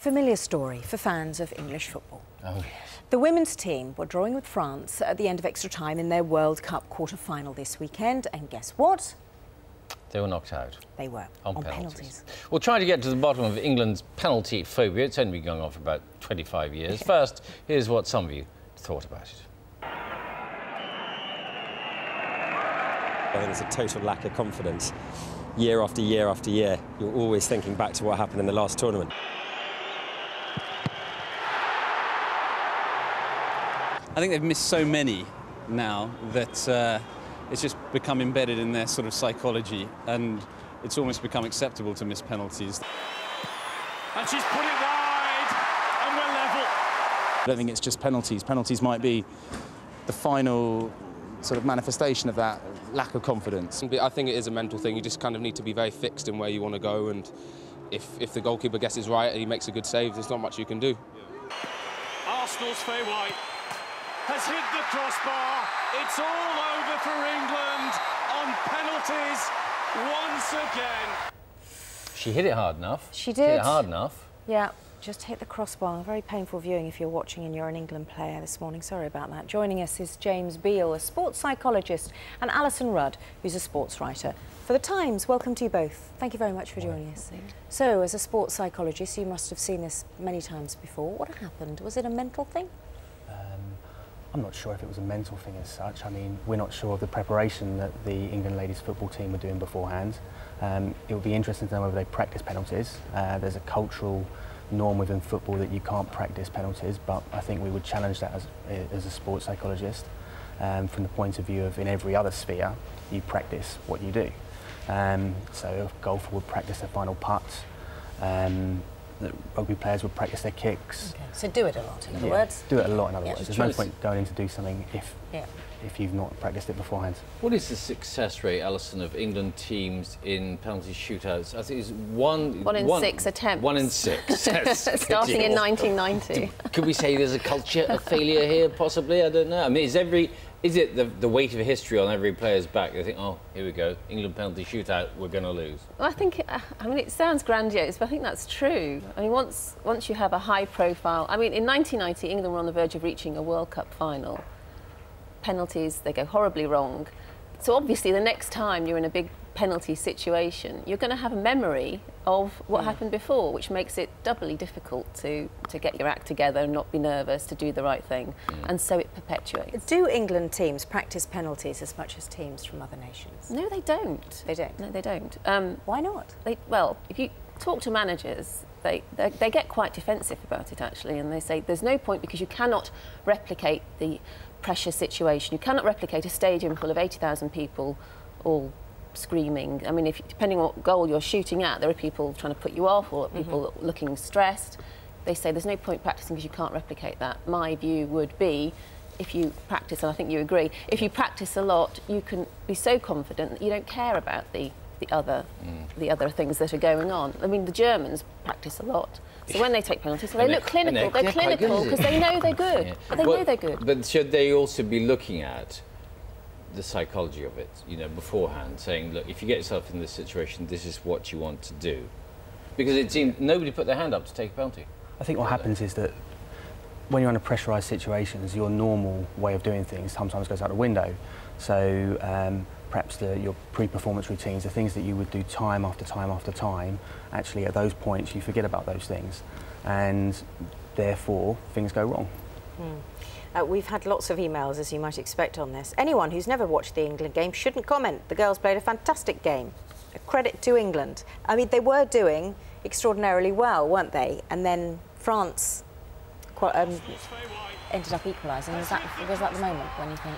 Familiar story for fans of English football. Oh, yes. The women's team were drawing with France at the end of extra time in their World Cup quarter-final this weekend, and guess what? They were knocked out. They were, on penalties. We'll try to get to the bottom of England's penalty phobia. It's only been going on for about 25 years. First, here's what some of you thought about it. I think it's a total lack of confidence. Year after year after year, you're always thinking back to what happened in the last tournament. I think they've missed so many now that it's just become embedded in their sort of psychology, and it's almost become acceptable to miss penalties. And she's put it wide, and we're level. I don't think it's just penalties. Penalties might be the final sort of manifestation of that lack of confidence. I think it is a mental thing. You just kind of need to be very fixed in where you want to go, and if the goalkeeper guesses right and he makes a good save, there's not much you can do. Arsenal's Faye White has hit the crossbar. It's all over for England on penalties once again. She hit it hard enough. She did. She hit it hard enough. Yeah, just hit the crossbar. Very painful viewing if you're watching and you're an England player this morning. Sorry about that. Joining us is James Beale, a sports psychologist, and Alison Rudd, who's a sports writer for The Times. Welcome to you both. Thank you very much for joining us. So, as a sports psychologist, you must have seen this many times before. What happened? Was it a mental thing? I'm not sure if it was a mental thing as such. I mean, we're not sure of the preparation that the England ladies football team were doing beforehand. It would be interesting to know whether they practice penalties. There's a cultural norm within football that you can't practice penalties, but I think we would challenge that as a sports psychologist from the point of view of in every other sphere, you practice what you do. So a golfer would practice their final putt. The rugby players would practice their kicks. Okay. So do it a lot, in other words? Do it a lot, in other words. There's no point going in to do something if you've not practiced it beforehand. What is the success rate, Alison, of England teams in penalty shootouts? I think it's one in 6 attempts. 1 in 6. Starting in 1990. Could we say there's a culture of failure here, possibly? I don't know. I mean, is it the weight of history on every player's back? They think, oh, here we go, England penalty shootout, we're going to lose. Well, I think, I mean, it sounds grandiose, but I think that's true. I mean, once you have a high profile, I mean, in 1990, England were on the verge of reaching a World Cup final. Penalties, they go horribly wrong. So obviously, the next time you're in a big penalty situation, you're going to have a memory of what happened before, which makes it doubly difficult to get your act together and not be nervous, to do the right thing, and so it perpetuates. Do England teams practice penalties as much as teams from other nations? No, they don't. They don't? No, they don't. Why not? Well, if you talk to managers, they get quite defensive about it, actually, and they say there's no point because you cannot replicate the pressure situation. You cannot replicate a stadium full of 80,000 people all screaming. I mean, depending on what goal you're shooting at, there are people trying to put you off or people looking stressed. They say there's no point practicing because you can't replicate that. My view would be, if you practice, and I think you agree, if you practice a lot, you can be so confident that you don't care about the other things that are going on. I mean, the Germans practice a lot. So when they take penalties, they look clinical. They're clinical because they know they're good. Yeah. They know they're good. But should they also be looking at the psychology of it, you know, beforehand, saying, look, if you get yourself in this situation, this is what you want to do? Because it seemed nobody put their hand up to take a penalty. I think what happens is that when you're under pressurised situations, your normal way of doing things sometimes goes out the window. So perhaps your pre-performance routines, the things that you would do time after time after time, actually at those points you forget about those things, and therefore things go wrong. We've had lots of emails, as you might expect, on this. Anyone who's never watched the England game shouldn't comment. The girls played a fantastic game. A credit to England. I mean, they were doing extraordinarily well, weren't they? And then France ended up equalising. Was that the moment when you think?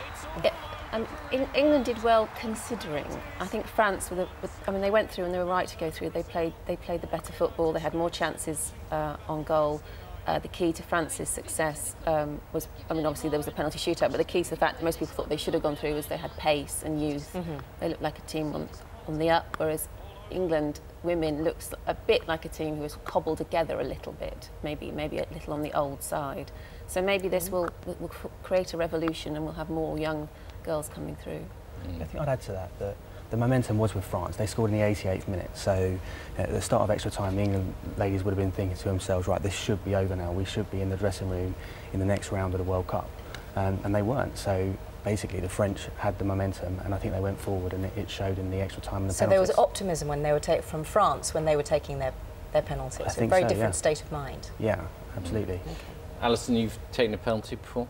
England did well considering. I think France, I mean, they went through and they were right to go through. They played the better football. They had more chances on goal. The key to France's success was, I mean, obviously there was a penalty shootout, but the key to the fact that most people thought they should have gone through was they had pace and youth. They looked like a team on the up, whereas England women looks a bit like a team who was cobbled together a little bit, maybe a little on the old side. So maybe this will create a revolution and we'll have more young girls coming through. I think I'd add to that the momentum was with France. They scored in the 88th minute, so at the start of extra time, the England ladies would have been thinking to themselves, right, this should be over now. We should be in the dressing room in the next round of the World Cup, and they weren't. So basically, the French had the momentum, and I think they went forward, and it showed in the extra time and the penalties. So there was optimism when they were from France when they were taking their penalties. I think a very so, different yeah. state of mind. Yeah, absolutely. Okay. Alison, you've taken a penalty before?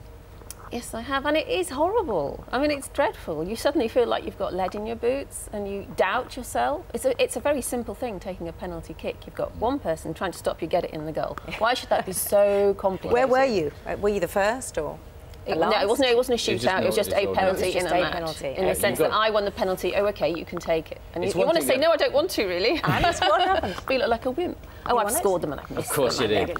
Yes, I have, and it is horrible. I mean, it's dreadful. You suddenly feel like you've got lead in your boots and you doubt yourself. It's a very simple thing, taking a penalty kick. You've got one person trying to stop you get it in the goal. Why should that be so complicated? Where were you? Were you the first or? No, it wasn't a shootout. It was just a penalty in a match. Penalty. In the sense that I won the penalty. Oh, OK, you can take it. And you want to say, no, I don't want to, really. And that's what happened. We look like a wimp. Oh, I've scored them and I've missed them. Of course you did.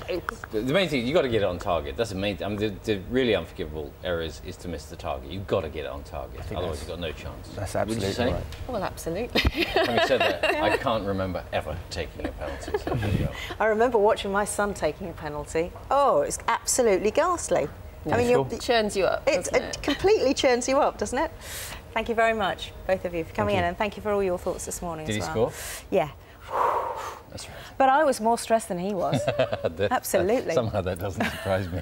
The main thing, you've got to get it on target. That's the main. I mean, the really unforgivable error is to miss the target. You've got to get it on target. Otherwise, you've got no chance. That's absolutely Would you say? right. Well, absolutely. Having said that, I can't remember ever taking a penalty. So there you go. I remember watching my son taking a penalty. Oh, it's absolutely ghastly. Yeah, I mean, it churns you up. It completely churns you up, doesn't it? Thank you very much, both of you, for coming in, and thank you for all your thoughts this morning. Did as he well. score? Yeah. That's right. But I was more stressed than he was. Absolutely. Somehow that doesn't surprise me.